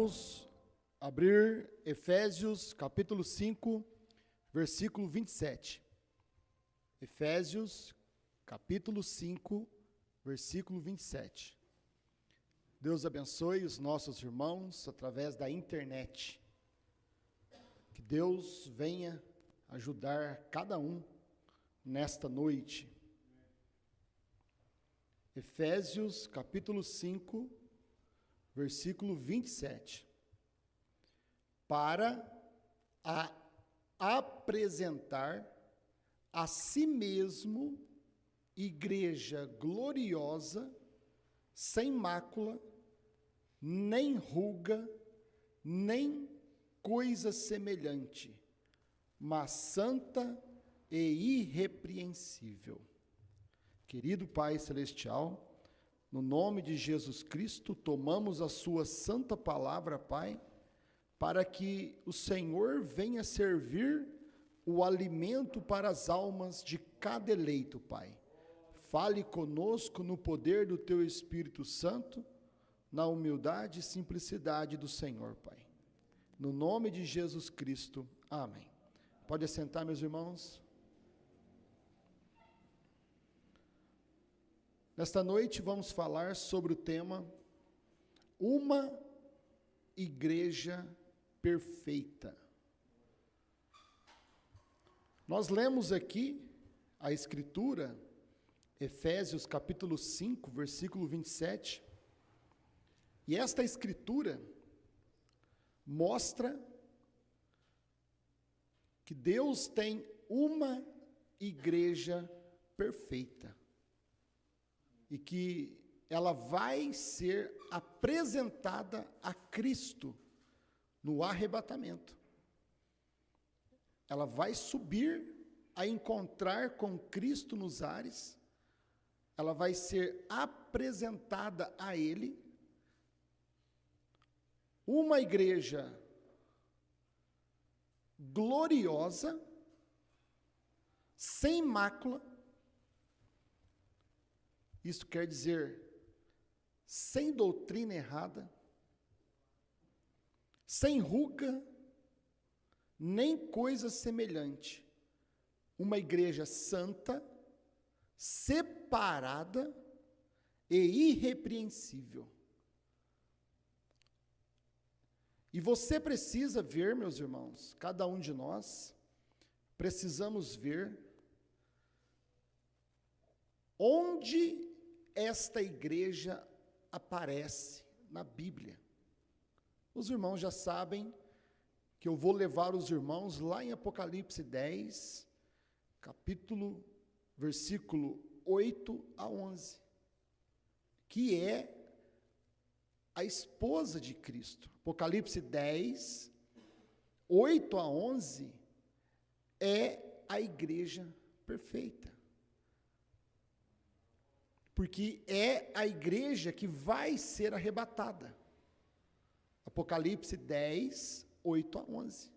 Vamos abrir Efésios capítulo 5, versículo 27. Efésios capítulo 5, versículo 27. Deus abençoe os nossos irmãos através da internet. Que Deus venha ajudar cada um nesta noite. Efésios capítulo 5, versículo 27. Para apresentar a si mesmo igreja gloriosa, sem mácula, nem ruga, nem coisa semelhante, mas santa e irrepreensível. Querido Pai Celestial, no nome de Jesus Cristo, tomamos a sua santa palavra, Pai, para que o Senhor venha servir o alimento para as almas de cada eleito, Pai. Fale conosco no poder do Teu Espírito Santo, na humildade e simplicidade do Senhor, Pai. No nome de Jesus Cristo, amém. Pode assentar, meus irmãos. Nesta noite vamos falar sobre o tema Uma Igreja Perfeita. Nós lemos aqui a Escritura, Efésios capítulo 5, versículo 27, e esta Escritura mostra que Deus tem uma igreja perfeita. E que ela vai ser apresentada a Cristo no arrebatamento. Ela vai subir a encontrar com Cristo nos ares. Ela vai ser apresentada a Ele. Uma igreja gloriosa, sem mácula. Isso quer dizer, sem doutrina errada, sem ruga, nem coisa semelhante. Uma igreja santa, separada e irrepreensível. E você precisa ver, meus irmãos, cada um de nós, precisamos ver onde esta igreja aparece na Bíblia. Os irmãos já sabem que eu vou levar os irmãos lá em Apocalipse 10, versículo 8 a 11, que é a esposa de Cristo. Apocalipse 10, 8 a 11, é a igreja perfeita. Porque é a igreja que vai ser arrebatada. Apocalipse 10, 8 a 11.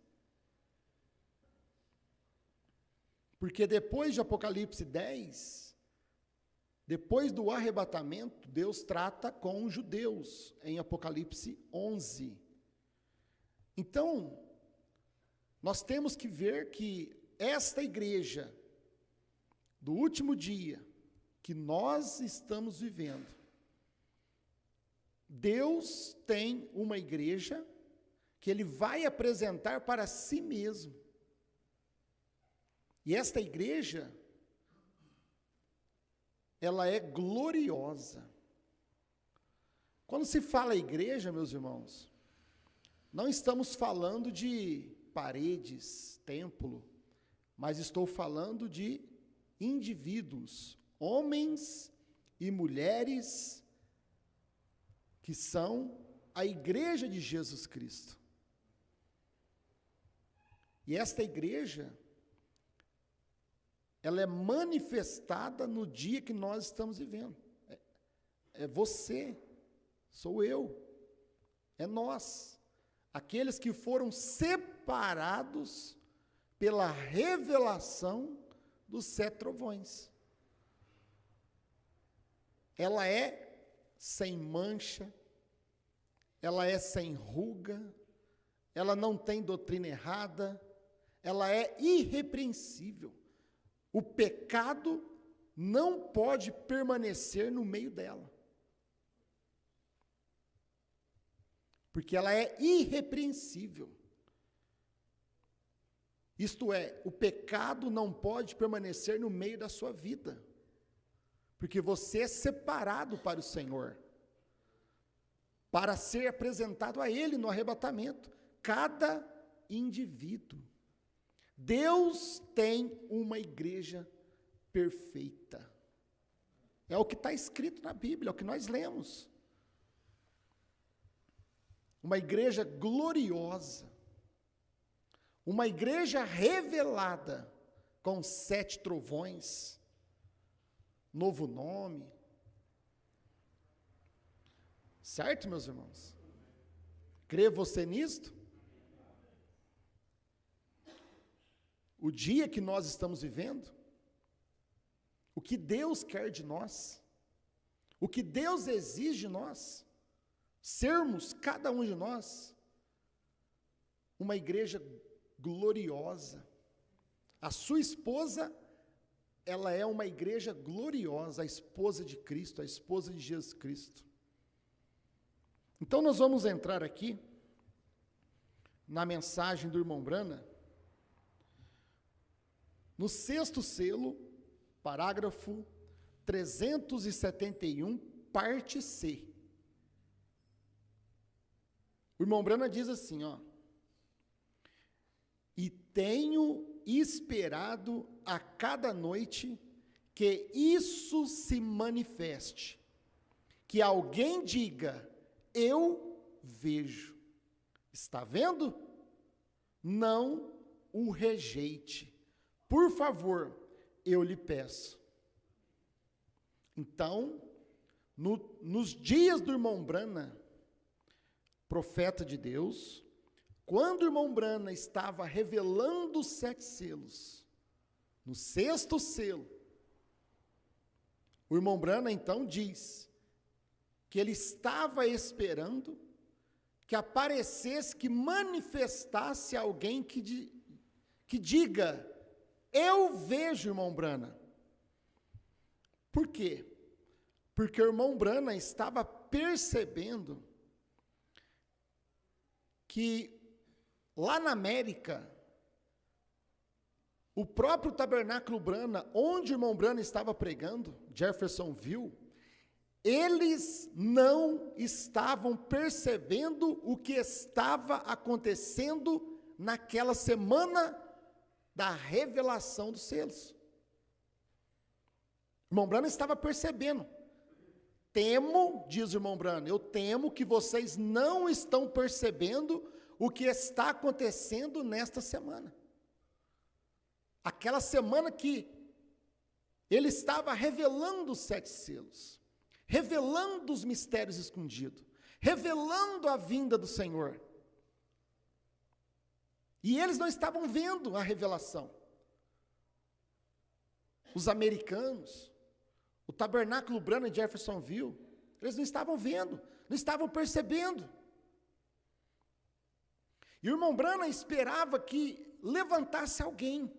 Porque depois de Apocalipse 10, depois do arrebatamento, Deus trata com os judeus, em Apocalipse 11. Então, nós temos que ver que esta igreja, do último dia, que nós estamos vivendo, Deus tem uma igreja que Ele vai apresentar para si mesmo. E esta igreja, ela é gloriosa. Quando se fala igreja, meus irmãos, não estamos falando de paredes, templo, mas estou falando de indivíduos, homens e mulheres que são a igreja de Jesus Cristo. E esta igreja, ela é manifestada no dia que nós estamos vivendo. É você, sou eu, é nós, aqueles que foram separados pela revelação dos 7 trovões. Ela é sem mancha, ela é sem ruga, ela não tem doutrina errada, ela é irrepreensível. O pecado não pode permanecer no meio dela, porque ela é irrepreensível. Isto é, o pecado não pode permanecer no meio da sua vida, porque você é separado para o Senhor, para ser apresentado a Ele no arrebatamento, cada indivíduo. Deus tem uma igreja perfeita, é o que está escrito na Bíblia, é o que nós lemos, uma igreja gloriosa, uma igreja revelada, com 7 trovões, novo nome, certo, meus irmãos? Crê você nisto? O dia que nós estamos vivendo, o que Deus quer de nós, o que Deus exige de nós, sermos, cada um de nós, uma igreja gloriosa. A sua esposa, ela é uma igreja gloriosa, a esposa de Cristo, a esposa de Jesus Cristo. Então nós vamos entrar aqui, na mensagem do irmão Brana, no 6º selo, parágrafo 371, parte C. O irmão Brana diz assim, ó: e tenho esperado a cada noite que isso se manifeste, que alguém diga, eu vejo. Está vendo? Não o rejeite. Por favor, eu lhe peço. Então, nos dias do irmão Brana, profeta de Deus, quando o irmão Brana estava revelando os 7 selos, no 6º selo, o irmão Brana então diz que ele estava esperando que aparecesse, que manifestasse alguém que diga, eu vejo, irmão Brana. Por quê? Porque o irmão Brana estava percebendo que lá na América, o próprio Tabernáculo Brana, onde o irmão Brana estava pregando, Jeffersonville, eles não estavam percebendo o que estava acontecendo naquela semana da revelação dos selos. O irmão Brana estava percebendo. Temo, diz o irmão Brana, eu temo que vocês não estão percebendo o que está acontecendo nesta semana. Aquela semana que ele estava revelando os 7 selos, revelando os mistérios escondidos, revelando a vinda do Senhor. E eles não estavam vendo a revelação. Os americanos, o Tabernáculo Brana de Jeffersonville, eles não estavam vendo, não estavam percebendo. E o irmão Brana esperava que levantasse alguém.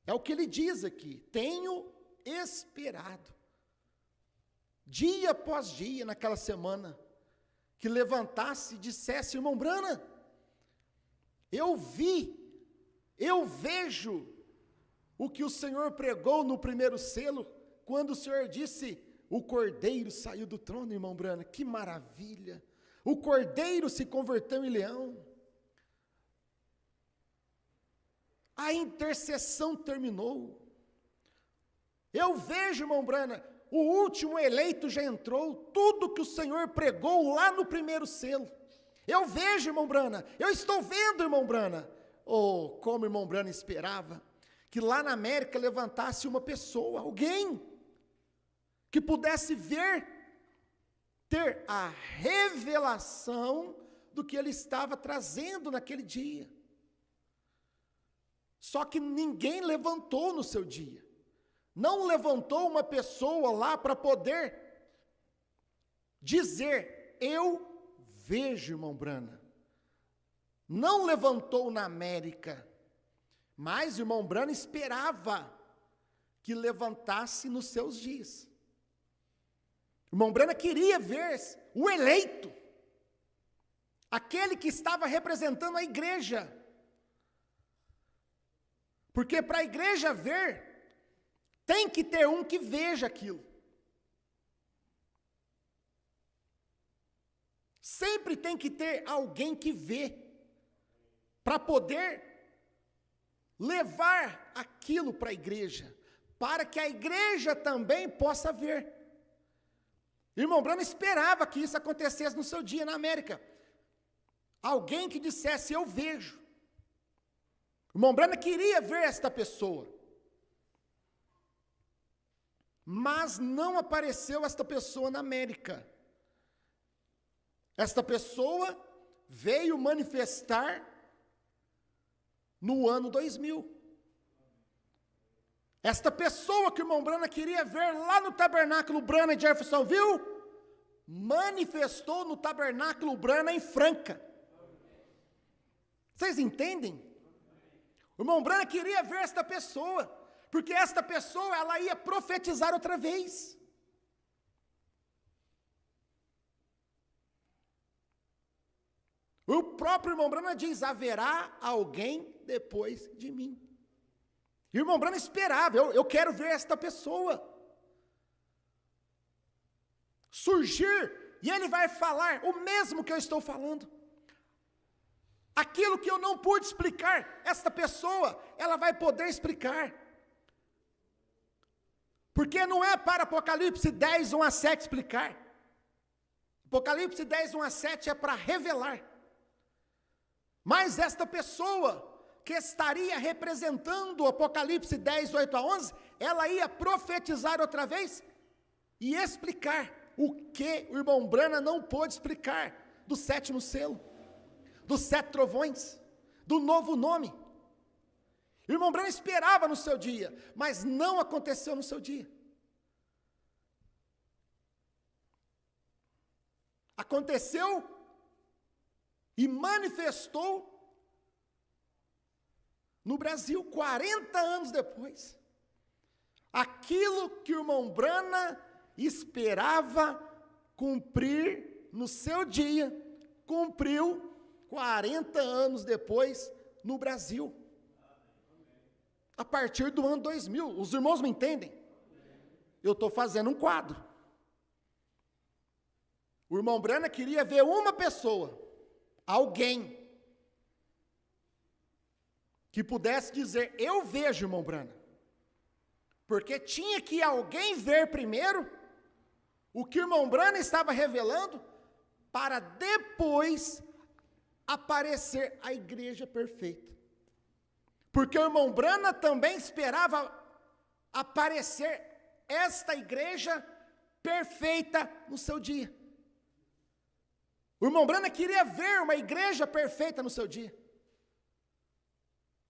É o que ele diz aqui, tenho esperado. Dia após dia, naquela semana, que levantasse e dissesse, irmão Brana, eu vejo o que o Senhor pregou no 1º selo, quando o Senhor disse, o Cordeiro saiu do trono, irmão Brana, que maravilha, o Cordeiro se converteu em leão, a intercessão terminou, eu vejo, irmão Brana, o último eleito já entrou, tudo que o Senhor pregou lá no 1º selo, eu vejo, irmão Brana, eu estou vendo, irmão Brana, oh, como o irmão Brana esperava, que lá na América levantasse uma pessoa, alguém, que pudesse ver, ter a revelação do que ele estava trazendo naquele dia. Só que ninguém levantou no seu dia, não levantou uma pessoa lá para poder dizer, eu vejo, irmão Brana, não levantou na América, mas o irmão Brana esperava que levantasse nos seus dias. O irmão Brana queria ver o eleito, aquele que estava representando a igreja. Porque para a igreja ver, tem que ter um que veja aquilo. Sempre tem que ter alguém que vê, para poder levar aquilo para a igreja, para que a igreja também possa ver. Irmão Brana esperava que isso acontecesse no seu dia na América. Alguém que dissesse, eu vejo. Irmão Brana queria ver esta pessoa. Mas não apareceu esta pessoa na América. Esta pessoa veio manifestar no ano 2000. Esta pessoa que o irmão Brana queria ver lá no tabernáculo Brana em Jeffersonville, manifestou no tabernáculo Brana em Franca. Vocês entendem? O irmão Brana queria ver esta pessoa, porque esta pessoa, ela ia profetizar outra vez. O próprio irmão Brana diz, haverá alguém depois de mim. E o irmão Brana esperava, eu quero ver esta pessoa surgir, e ele vai falar o mesmo que eu estou falando. Aquilo que eu não pude explicar, esta pessoa, ela vai poder explicar. Porque não é para Apocalipse 10, 1 a 7 explicar. Apocalipse 10, 1 a 7 é para revelar. Mas esta pessoa que estaria representando o Apocalipse 10, 8 a 11, ela ia profetizar outra vez e explicar o que o irmão Brana não pôde explicar do 7º selo, dos 7 trovões, do novo nome. O irmão Brana esperava no seu dia, mas não aconteceu no seu dia. Aconteceu e manifestou no Brasil, 40 anos depois. Aquilo que o irmão Brana esperava cumprir no seu dia, cumpriu 40 anos depois no Brasil. A partir do ano 2000. Os irmãos me entendem? Eu estou fazendo um quadro. O irmão Brana queria ver uma pessoa, alguém, que pudesse dizer, eu vejo, irmão Brana. Porque tinha que alguém ver primeiro o que o irmão Brana estava revelando, para depois aparecer a igreja perfeita. Porque o irmão Brana também esperava aparecer esta igreja perfeita no seu dia. O irmão Brana queria ver uma igreja perfeita no seu dia.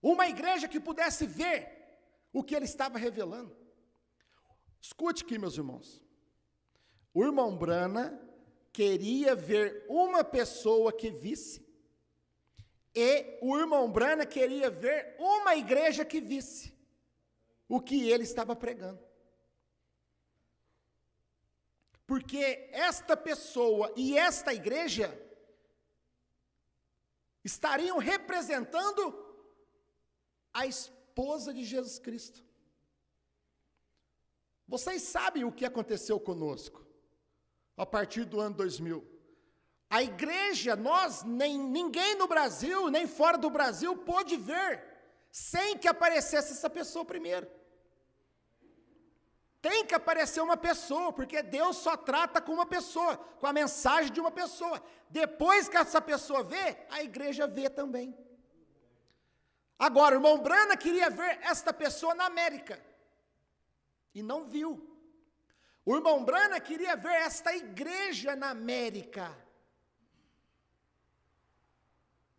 Uma igreja que pudesse ver o que ele estava revelando. Escute aqui, meus irmãos. O irmão Brana queria ver uma pessoa que visse. E o irmão Brana queria ver uma igreja que visse o que ele estava pregando. Porque esta pessoa e esta igreja estariam representando a esposa de Jesus Cristo. Vocês sabem o que aconteceu conosco a partir do ano 2000. A igreja, ninguém no Brasil, nem fora do Brasil, pôde ver, sem que aparecesse essa pessoa primeiro. Tem que aparecer uma pessoa, porque Deus só trata com uma pessoa, com a mensagem de uma pessoa. Depois que essa pessoa vê, a igreja vê também. Agora, o irmão Brana queria ver esta pessoa na América, e não viu. O irmão Brana queria ver esta igreja na América,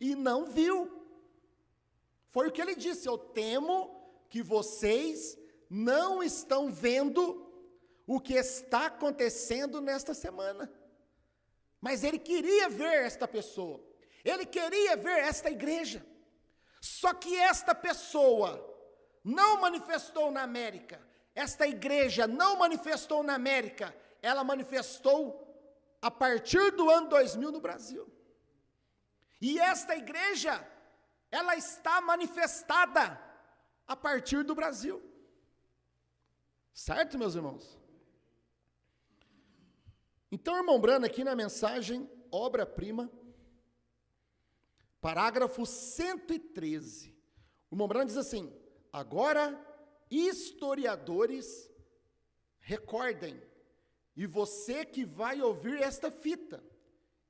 e não viu. Foi o que ele disse, eu temo que vocês não estão vendo o que está acontecendo nesta semana. Mas ele queria ver esta pessoa, ele queria ver esta igreja. Só que esta pessoa não manifestou na América, esta igreja não manifestou na América, ela manifestou a partir do ano 2000 no Brasil. E esta igreja, ela está manifestada a partir do Brasil. Certo, meus irmãos? Então, o irmão Branham, aqui na mensagem, obra-prima, parágrafo 113, o irmão Branham diz assim: agora, historiadores, recordem, e você que vai ouvir esta fita,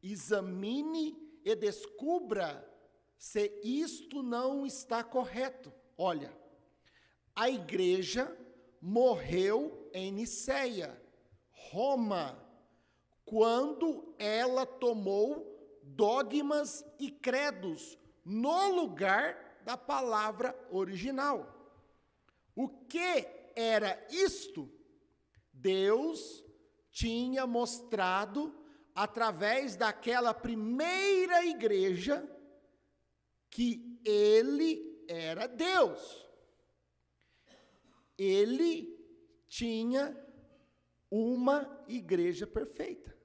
examine e descubra se isto não está correto. Olha, a igreja morreu em Niceia, Roma, quando ela tomou dogmas e credos no lugar da palavra original. O que era isto? Deus tinha mostrado através daquela primeira igreja que ele era Deus. Ele tinha uma igreja perfeita.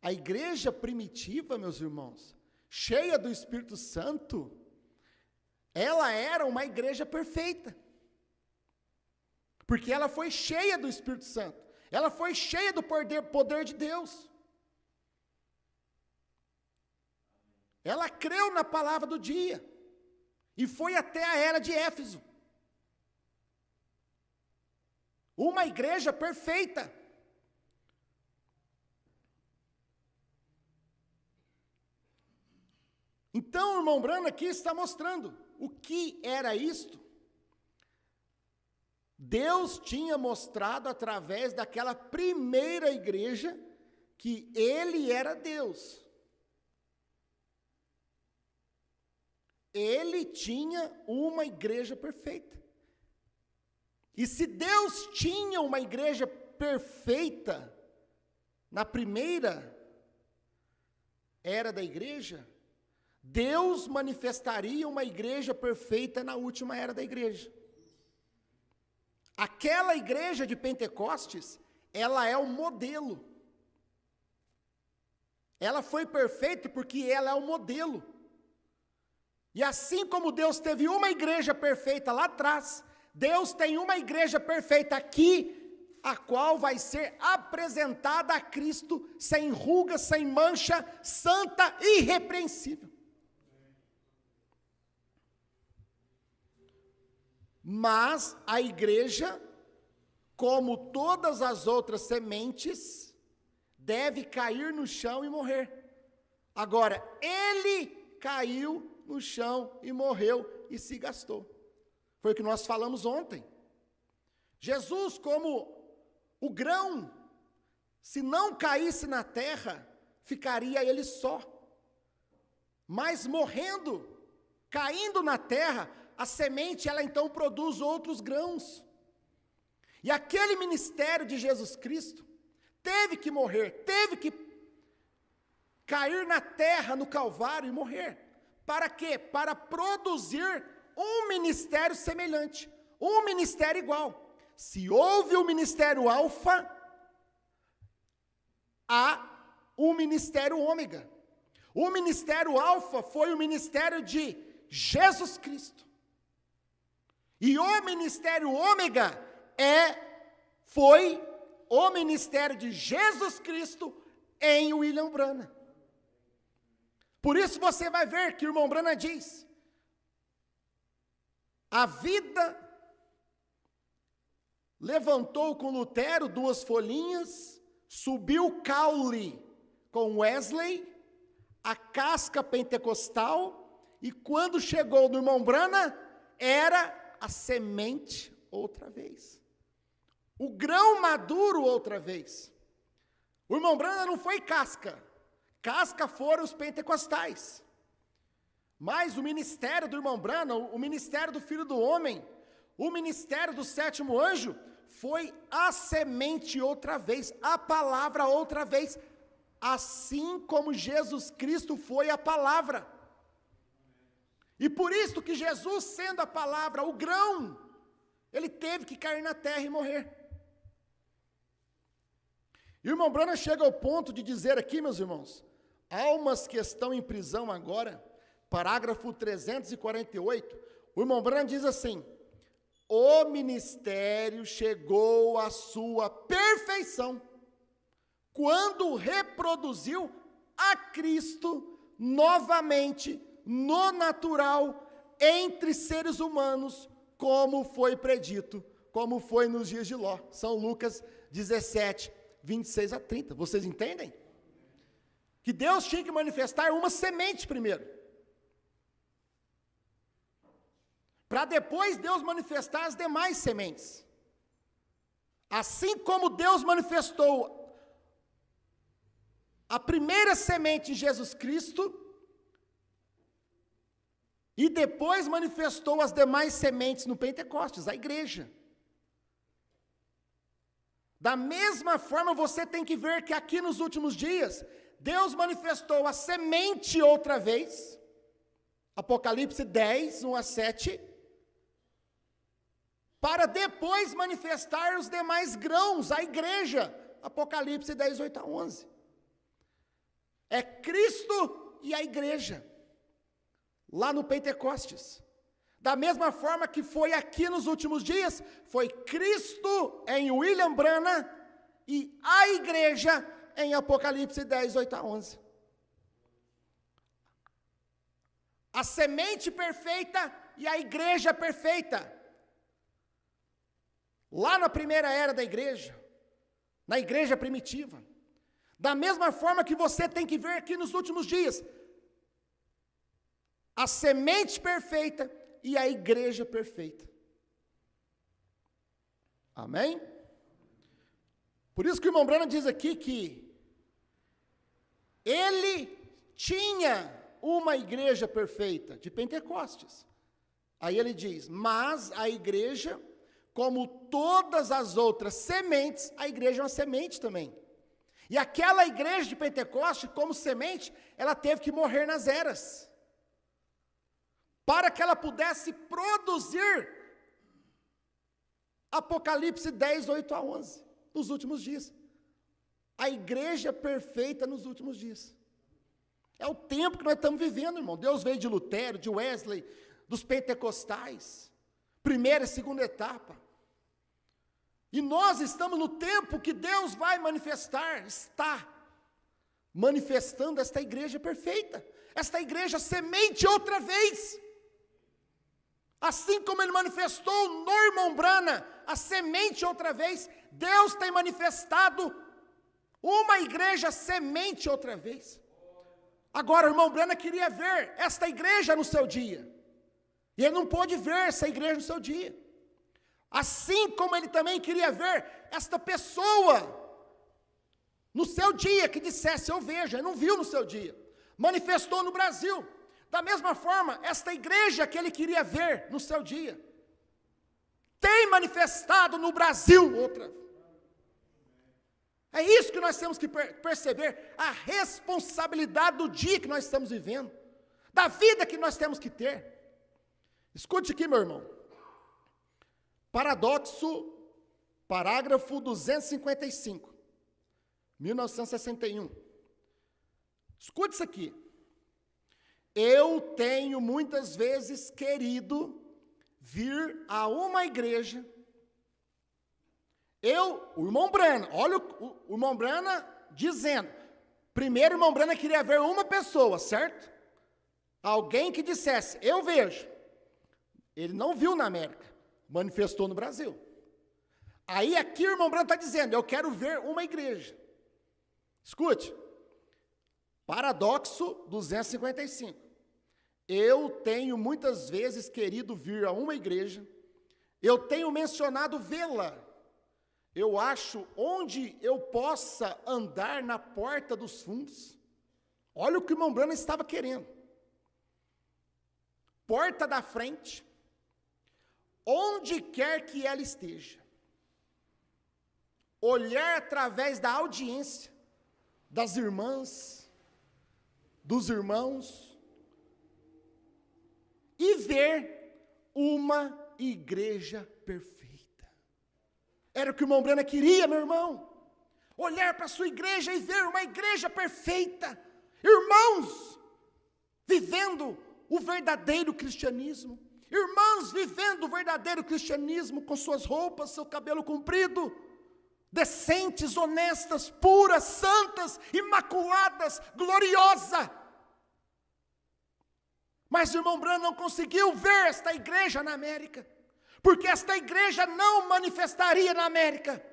A igreja primitiva, meus irmãos, cheia do Espírito Santo, ela era uma igreja perfeita. Porque ela foi cheia do Espírito Santo. Ela foi cheia do poder de Deus. Ela creu na palavra do dia. E foi até a era de Éfeso. Uma igreja perfeita. Então, o irmão Branham aqui está mostrando o que era isto. Deus tinha mostrado através daquela primeira igreja que ele era Deus. Ele tinha uma igreja perfeita. E se Deus tinha uma igreja perfeita na primeira era da igreja, Deus manifestaria uma igreja perfeita na última era da igreja. Aquela igreja de Pentecostes, ela é o modelo. Ela foi perfeita porque ela é o modelo. E assim como Deus teve uma igreja perfeita lá atrás, Deus tem uma igreja perfeita aqui, a qual vai ser apresentada a Cristo sem ruga, sem mancha, santa e irrepreensível. Mas a igreja, como todas as outras sementes, deve cair no chão e morrer. Agora, ele caiu no chão e morreu e se gastou. Foi o que nós falamos ontem. Jesus, como o grão, se não caísse na terra, ficaria ele só. Mas morrendo, caindo na terra, a semente, ela então produz outros grãos. E aquele ministério de Jesus Cristo teve que morrer, teve que cair na terra, no Calvário e morrer. Para quê? Para produzir um ministério semelhante, um ministério igual. Se houve o ministério alfa, há o ministério ômega. O ministério alfa foi o ministério de Jesus Cristo. E o ministério ômega foi o ministério de Jesus Cristo em William Branham. Por isso você vai ver que o irmão Branham diz: a vida levantou com Lutero 2 folhinhas, subiu o caule com Wesley, a casca pentecostal, e quando chegou no irmão Branham, era a semente outra vez. O grão maduro outra vez. O irmão Branham não foi casca. Casca foram os pentecostais. Mas o ministério do irmão Branham, o ministério do Filho do Homem, o ministério do 7º anjo, foi a semente outra vez, a palavra outra vez, assim como Jesus Cristo foi a palavra. E por isso que Jesus, sendo a palavra, o grão, ele teve que cair na terra e morrer. E o irmão Branham chega ao ponto de dizer aqui, meus irmãos, almas que estão em prisão agora, parágrafo 348, o irmão Branham diz assim: o ministério chegou à sua perfeição quando reproduziu a Cristo novamente no natural entre seres humanos, como foi predito, como foi nos dias de Ló. São Lucas 17, 26 a 30. Vocês entendem? Que Deus tinha que manifestar uma semente primeiro, para depois Deus manifestar as demais sementes. Assim como Deus manifestou a primeira semente em Jesus Cristo, e depois manifestou as demais sementes no Pentecostes, a igreja. Da mesma forma, você tem que ver que aqui nos últimos dias, Deus manifestou a semente outra vez, Apocalipse 10, 1 a 7, para depois manifestar os demais grãos, a igreja, Apocalipse 10, 8 a 11. É Cristo e a igreja, lá no Pentecostes. Da mesma forma que foi aqui nos últimos dias, foi Cristo em William Branham e a igreja em Apocalipse 10, 8 a 11. A semente perfeita e a igreja perfeita. Lá na primeira era da igreja, na igreja primitiva. Da mesma forma que você tem que ver aqui nos últimos dias, a semente perfeita e a igreja perfeita. Amém? Por isso que o irmão Branham diz aqui que ele tinha uma igreja perfeita, de Pentecostes. Aí ele diz, mas a igreja, como todas as outras sementes, a igreja é uma semente também. E aquela igreja de Pentecostes, como semente, ela teve que morrer nas eras, para que ela pudesse produzir Apocalipse 10, 8 a 11, nos últimos dias. A igreja perfeita nos últimos dias. É o tempo que nós estamos vivendo, irmão. Deus veio de Lutero, de Wesley, dos pentecostais, primeira e segunda etapa. E nós estamos no tempo que Deus vai manifestar, está manifestando esta igreja perfeita, esta igreja semente outra vez. Assim como ele manifestou no irmão Branham a semente outra vez, Deus tem manifestado uma igreja semente outra vez. Agora o irmão Branham queria ver esta igreja no seu dia, e ele não pôde ver essa igreja no seu dia. Assim como ele também queria ver esta pessoa no seu dia, que dissesse, eu vejo, ele não viu no seu dia, manifestou no Brasil. Da mesma forma, esta igreja que ele queria ver no seu dia, tem manifestado no Brasil outra. É isso que nós temos que perceber, a responsabilidade do dia que nós estamos vivendo, da vida que nós temos que ter. Escute aqui, meu irmão. Paradoxo, parágrafo 255, 1961. Escute isso aqui. Eu tenho muitas vezes querido vir a uma igreja. O irmão Branham, olha o irmão Branham dizendo. Primeiro o irmão Branham queria ver uma pessoa, certo? Alguém que dissesse, eu vejo. Ele não viu na América, manifestou no Brasil. Aí aqui o irmão Branham está dizendo, eu quero ver uma igreja. Escute. Paradoxo 255. Eu tenho muitas vezes querido vir a uma igreja, eu tenho mencionado vê-la. Eu acho onde eu possa andar na porta dos fundos. Olha o que o irmão Branham estava querendo. Porta da frente, onde quer que ela esteja. Olhar através da audiência, das irmãs, dos irmãos, e ver uma igreja perfeita. Era o que o irmão Brana queria, meu irmão. Olhar para a sua igreja e ver uma igreja perfeita. Irmãos, vivendo o verdadeiro cristianismo. Irmãs vivendo o verdadeiro cristianismo com suas roupas, seu cabelo comprido, decentes, honestas, puras, santas, imaculadas, gloriosa. Mas o irmão Branham não conseguiu ver esta igreja na América, porque esta igreja não manifestaria na América,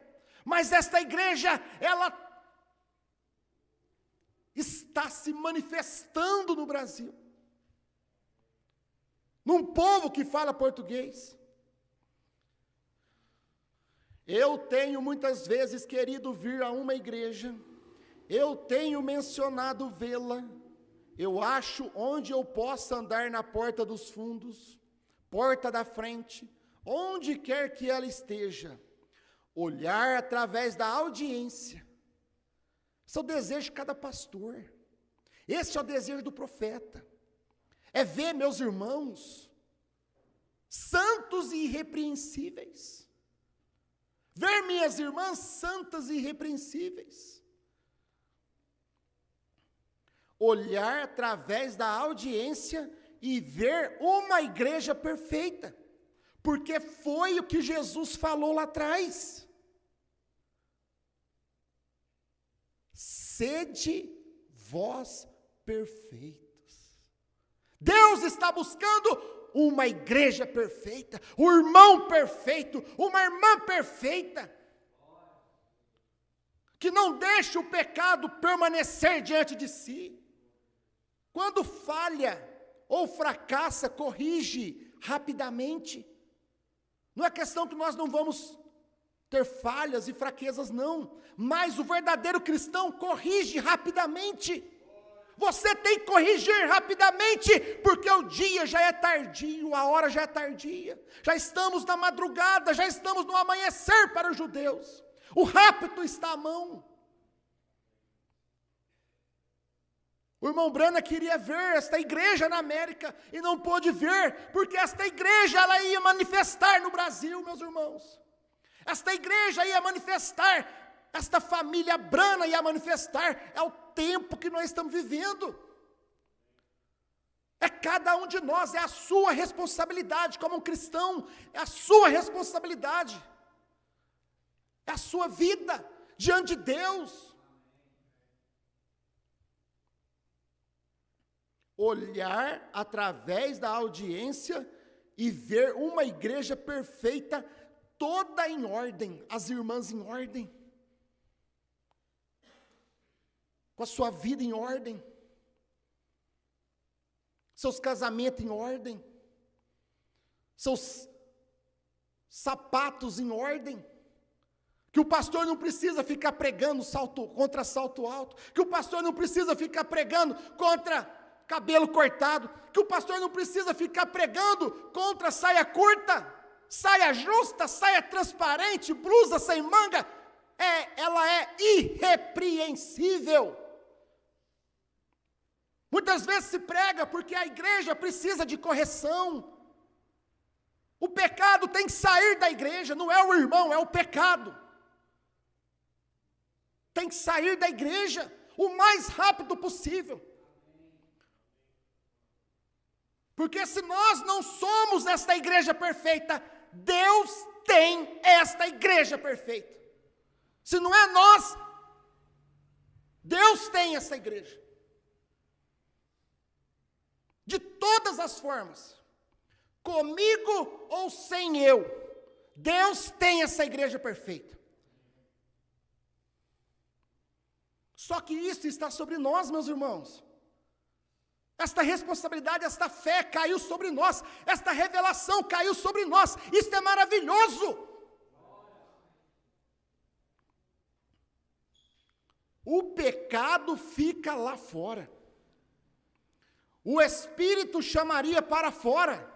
mas esta igreja, ela está se manifestando no Brasil, num povo que fala português. Eu tenho muitas vezes querido vir a uma igreja, eu tenho mencionado vê-la, eu acho onde eu possa andar na porta dos fundos, porta da frente, onde quer que ela esteja, olhar através da audiência. Esse é o desejo de cada pastor, esse é o desejo do profeta, é ver meus irmãos santos e irrepreensíveis, ver minhas irmãs santas e irrepreensíveis, olhar através da audiência e ver uma igreja perfeita, porque foi o que Jesus falou lá atrás. Sede vós perfeitos. Deus está buscando uma igreja perfeita, um irmão perfeito, uma irmã perfeita, que não deixe o pecado permanecer diante de si. Quando falha ou fracassa, corrige rapidamente. Não é questão que nós não vamos ter falhas e fraquezas, não, mas o verdadeiro cristão corrige rapidamente. Você tem que corrigir rapidamente, porque o dia já é tardio, a hora já é tardia, já estamos na madrugada, já estamos no amanhecer para os judeus, o rapto está à mão. O irmão Brana queria ver esta igreja na América, e não pôde ver, porque esta igreja, ela ia manifestar no Brasil, meus irmãos, esta igreja ia manifestar, esta família Brana ia manifestar, é o tempo que nós estamos vivendo, é cada um de nós, é a sua responsabilidade como um cristão, é a sua responsabilidade, é a sua vida diante de Deus. Olhar através da audiência e ver uma igreja perfeita, toda em ordem, as irmãs em ordem, com a sua vida em ordem, seus casamentos em ordem, seus sapatos em ordem, que o pastor não precisa ficar pregando contra salto alto, que o pastor não precisa ficar pregando contra cabelo cortado, que o pastor não precisa ficar pregando contra saia curta, saia justa, saia transparente, blusa sem manga, ela é irrepreensível. Muitas vezes se prega porque a igreja precisa de correção, o pecado tem que sair da igreja, não é o irmão, é o pecado, tem que sair da igreja o mais rápido possível. Porque se nós não somos esta igreja perfeita, Deus tem esta igreja perfeita. Se não é nós, Deus tem essa igreja. De todas as formas, comigo ou sem eu, Deus tem essa igreja perfeita. Só que isso está sobre nós, meus irmãos. Esta responsabilidade, esta fé caiu sobre nós, esta revelação caiu sobre nós, isso é maravilhoso. O pecado fica lá fora, o Espírito chamaria para fora,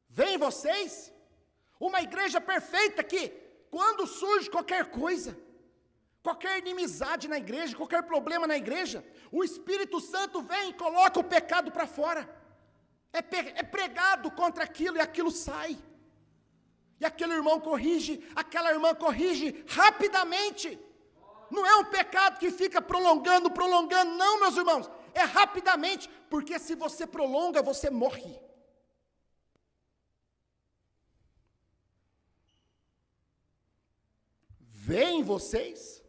vem vocês, uma igreja perfeita que, quando surge qualquer coisa, qualquer inimizade na igreja, qualquer problema na igreja, o Espírito Santo vem e coloca o pecado para fora. É pregado contra aquilo e aquilo sai. E aquele irmão corrige, aquela irmã corrige rapidamente. Não é um pecado que fica prolongando, não, meus irmãos. É rapidamente, porque se você prolonga, você morre. Veem vocês?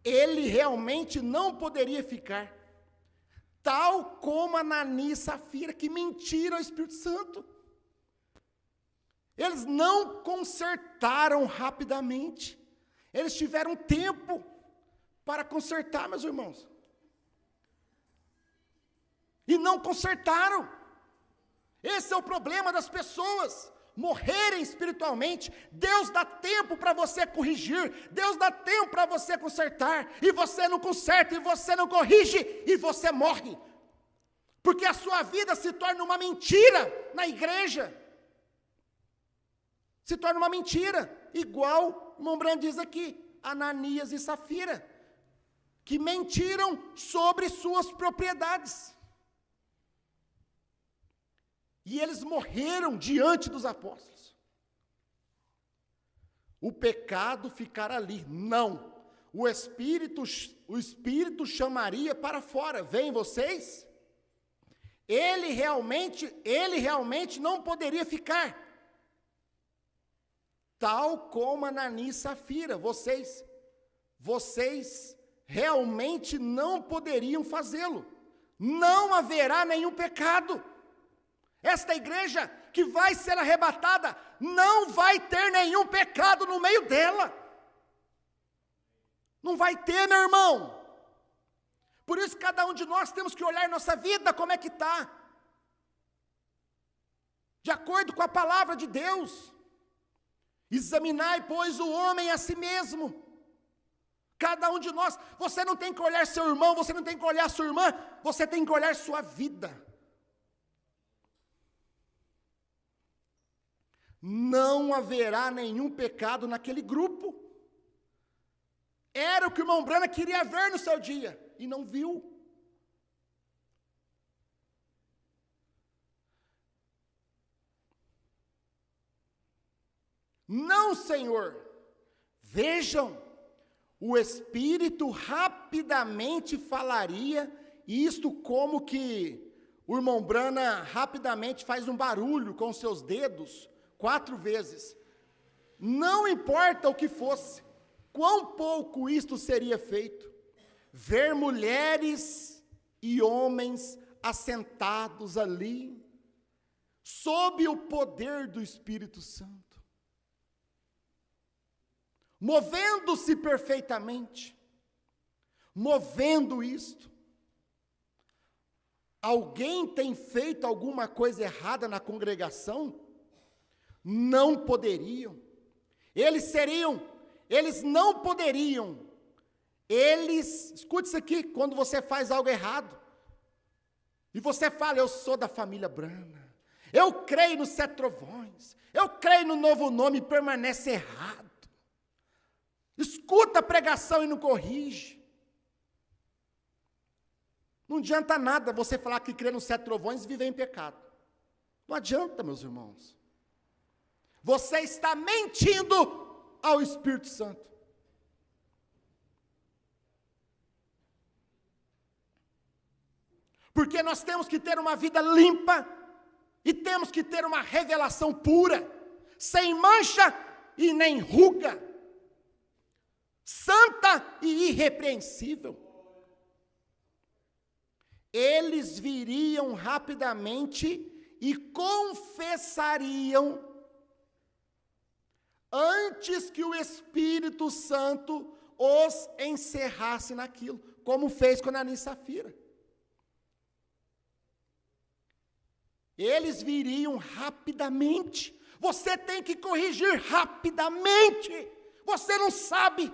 Ele realmente não poderia ficar, tal como Ananias e Safira, que mentiram ao Espírito Santo. Eles não consertaram rapidamente, eles tiveram tempo para consertar, meus irmãos, e não consertaram. Esse é o problema das pessoas morrerem espiritualmente. Deus dá tempo para você corrigir, Deus dá tempo para você consertar, e você não conserta, e você não corrige, e você morre, porque a sua vida se torna uma mentira na igreja, se torna uma mentira, igual o irmão Brando diz aqui, Ananias e Safira, que mentiram sobre suas propriedades, e eles morreram diante dos apóstolos. O pecado ficar ali, não. O Espírito chamaria para fora. Vem vocês? Ele realmente não poderia ficar. Tal como Ananias e Safira, vocês realmente não poderiam fazê-lo. Não haverá nenhum pecado. Esta igreja que vai ser arrebatada, não vai ter nenhum pecado no meio dela. Não vai ter, meu irmão. Por isso cada um de nós temos que olhar nossa vida, como é que está. De acordo com a palavra de Deus. Examinai, pois, o homem a si mesmo. Cada um de nós, você não tem que olhar seu irmão, você não tem que olhar sua irmã, você tem que olhar sua vida. Não haverá nenhum pecado naquele grupo. Era o que o irmão Brana queria ver no seu dia, e não viu. Não, Senhor. Vejam, o Espírito rapidamente falaria, isto como que o irmão Brana rapidamente faz um barulho com os seus dedos, 4 vezes. Não importa o que fosse, quão pouco isto seria feito. Ver mulheres e homens assentados ali, sob o poder do Espírito Santo, movendo-se perfeitamente, movendo isto. Alguém tem feito alguma coisa errada na congregação? Não poderiam, eles não poderiam, escute isso aqui, quando você faz algo errado, e você fala, eu sou da família Brana, eu creio nos 7 trovões, eu creio no novo nome, permanece errado, escuta a pregação e não corrige, não adianta nada você falar que crê nos 7 trovões e viver em pecado, não adianta, meus irmãos. Você está mentindo ao Espírito Santo. Porque nós temos que ter uma vida limpa e temos que ter uma revelação pura, sem mancha e nem ruga, santa e irrepreensível. Eles viriam rapidamente e confessariam antes que o Espírito Santo os encerrasse naquilo, como fez com Ananias e Safira. Eles viriam rapidamente. Você tem que corrigir rapidamente. Você não sabe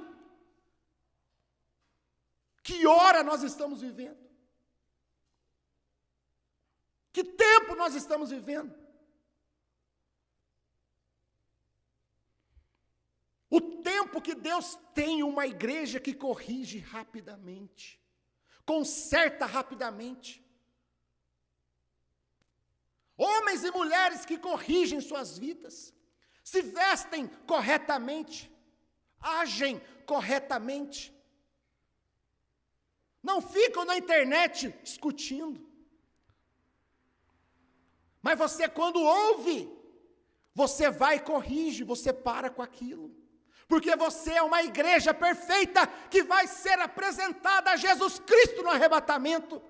que hora nós estamos vivendo, que tempo nós estamos vivendo. O tempo que Deus tem uma igreja que corrige rapidamente, conserta rapidamente. Homens e mulheres que corrigem suas vidas, se vestem corretamente, agem corretamente, não ficam na internet discutindo. Mas você, quando ouve, você vai e corrige, você para com aquilo. Porque você é uma igreja perfeita que vai ser apresentada a Jesus Cristo no arrebatamento.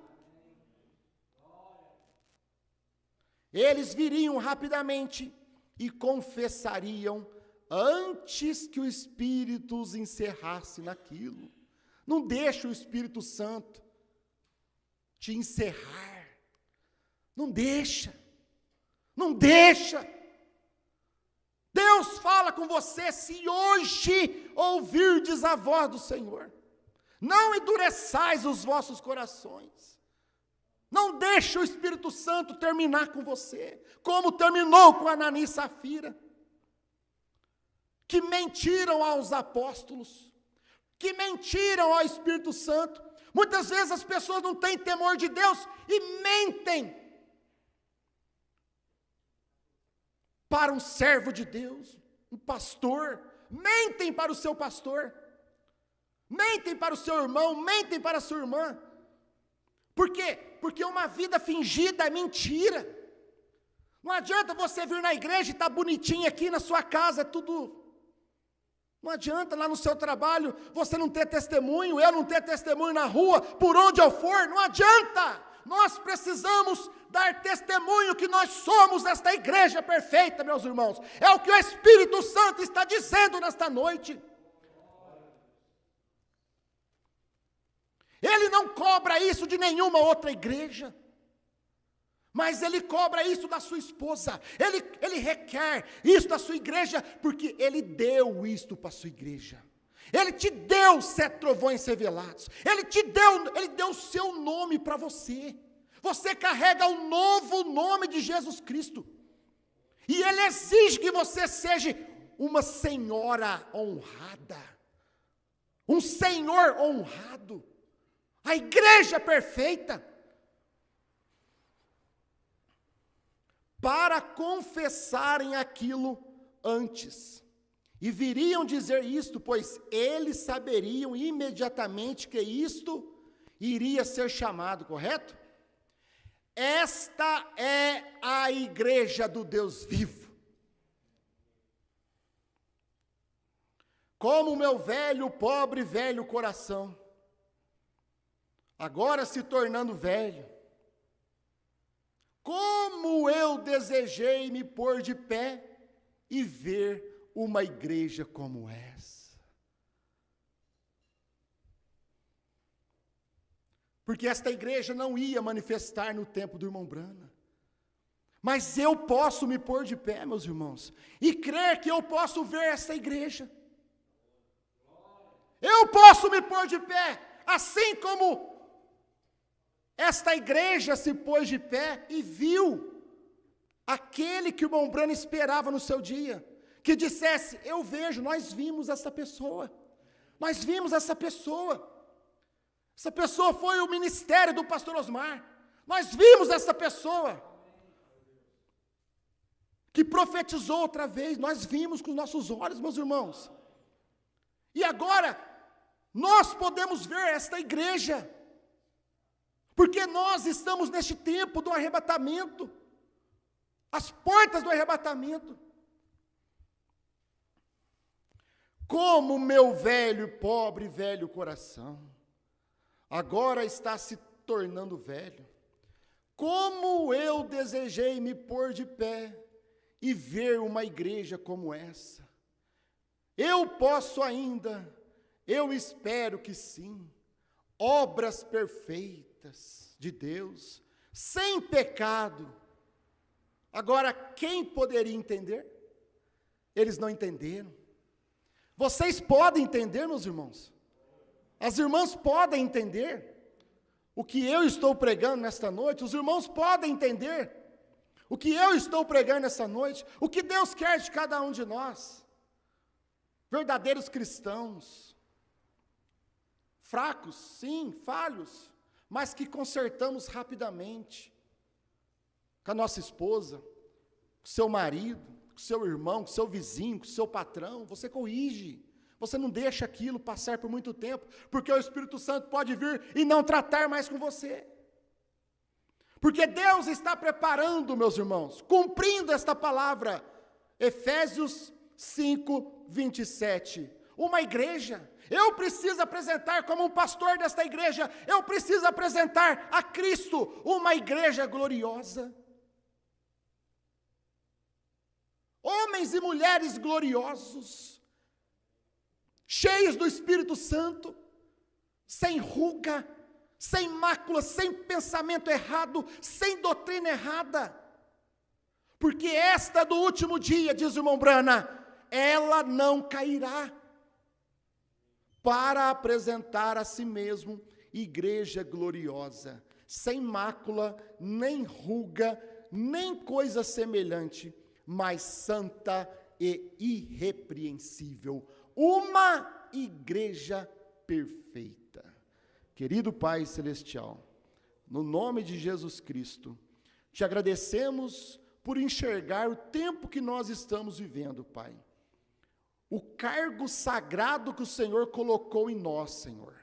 Eles viriam rapidamente e confessariam antes que o Espírito os encerrasse naquilo. Não deixa o Espírito Santo te encerrar. Não deixa. Não deixa. Deus fala com você se hoje ouvirdes a voz do Senhor. Não endureçais os vossos corações. Não deixe o Espírito Santo terminar com você, como terminou com Ananias e Safira, que mentiram aos apóstolos, que mentiram ao Espírito Santo. Muitas vezes as pessoas não têm temor de Deus e mentem para um servo de Deus, um pastor, mentem para o seu pastor, mentem para o seu irmão, mentem para a sua irmã. Por quê? Porque uma vida fingida é mentira. Não adianta você vir na igreja e estar bonitinho aqui na sua casa, é tudo. Não adianta lá no seu trabalho você não ter testemunho, eu não ter testemunho na rua, por onde eu for, não adianta. Nós precisamos dar testemunho que nós somos esta igreja perfeita, meus irmãos. É o que o Espírito Santo está dizendo nesta noite. Ele não cobra isso de nenhuma outra igreja, mas ele cobra isso da sua esposa, ele requer isso da sua igreja, porque ele deu isto para a sua igreja. Ele te deu 7 trovões revelados, ele deu o seu nome para você. Você carrega o novo nome de Jesus Cristo, e ele exige que você seja uma senhora honrada, um senhor honrado, a igreja perfeita, para confessarem aquilo antes, e viriam dizer isto, pois eles saberiam imediatamente que isto iria ser chamado, correto? Esta é a igreja do Deus vivo. Como o meu velho coração, agora se tornando velho, como eu desejei me pôr de pé e ver uma igreja como essa. Porque esta igreja não ia manifestar no tempo do irmão Brana. Mas eu posso me pôr de pé, meus irmãos, e crer que eu posso ver esta igreja. Eu posso me pôr de pé, assim como esta igreja se pôs de pé e viu aquele que o irmão Brana esperava no seu dia, que dissesse: eu vejo, nós vimos essa pessoa, nós vimos essa pessoa. Essa pessoa foi o ministério do pastor Osmar. Nós vimos essa pessoa que profetizou outra vez. Nós vimos com os nossos olhos, meus irmãos. E agora, nós podemos ver esta igreja, porque nós estamos neste tempo do arrebatamento, as portas do arrebatamento. Como meu pobre velho coração agora está se tornando velho, como eu desejei me pôr de pé e ver uma igreja como essa. Eu posso ainda, eu espero que sim, obras perfeitas de Deus, sem pecado. Agora, quem poderia entender? Eles não entenderam. Vocês podem entender, meus irmãos? As irmãs podem entender o que eu estou pregando nesta noite, os irmãos podem entender o que eu estou pregando nesta noite, o que Deus quer de cada um de nós. verdadeiros cristãos, fracos, sim, falhos, mas que consertamos rapidamente, com a nossa esposa, com seu marido, com seu irmão, com seu vizinho, com seu patrão, você corrige, você não deixa aquilo passar por muito tempo, porque o Espírito Santo pode vir e não tratar mais com você. Porque Deus está preparando, meus irmãos, cumprindo esta palavra, Efésios 5, 27, uma igreja. Eu preciso apresentar como um pastor desta igreja, eu preciso apresentar a Cristo, uma igreja gloriosa. Homens e mulheres gloriosos, cheios do Espírito Santo, sem ruga, sem mácula, sem pensamento errado, sem doutrina errada. Porque esta do último dia, diz o irmão Brana, ela não cairá, para apresentar a si mesmo igreja gloriosa, sem mácula, nem ruga, nem coisa semelhante, mas santa e irrepreensível, uma igreja perfeita. Querido Pai Celestial, no nome de Jesus Cristo, te agradecemos por enxergar o tempo que nós estamos vivendo, Pai. O cargo sagrado que o Senhor colocou em nós, Senhor.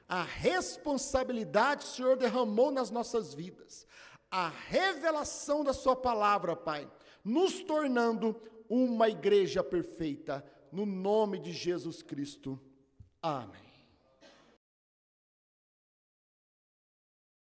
A responsabilidade que o Senhor derramou nas nossas vidas. A revelação da sua palavra, Pai, nos tornando uma igreja perfeita, no nome de Jesus Cristo. Amém.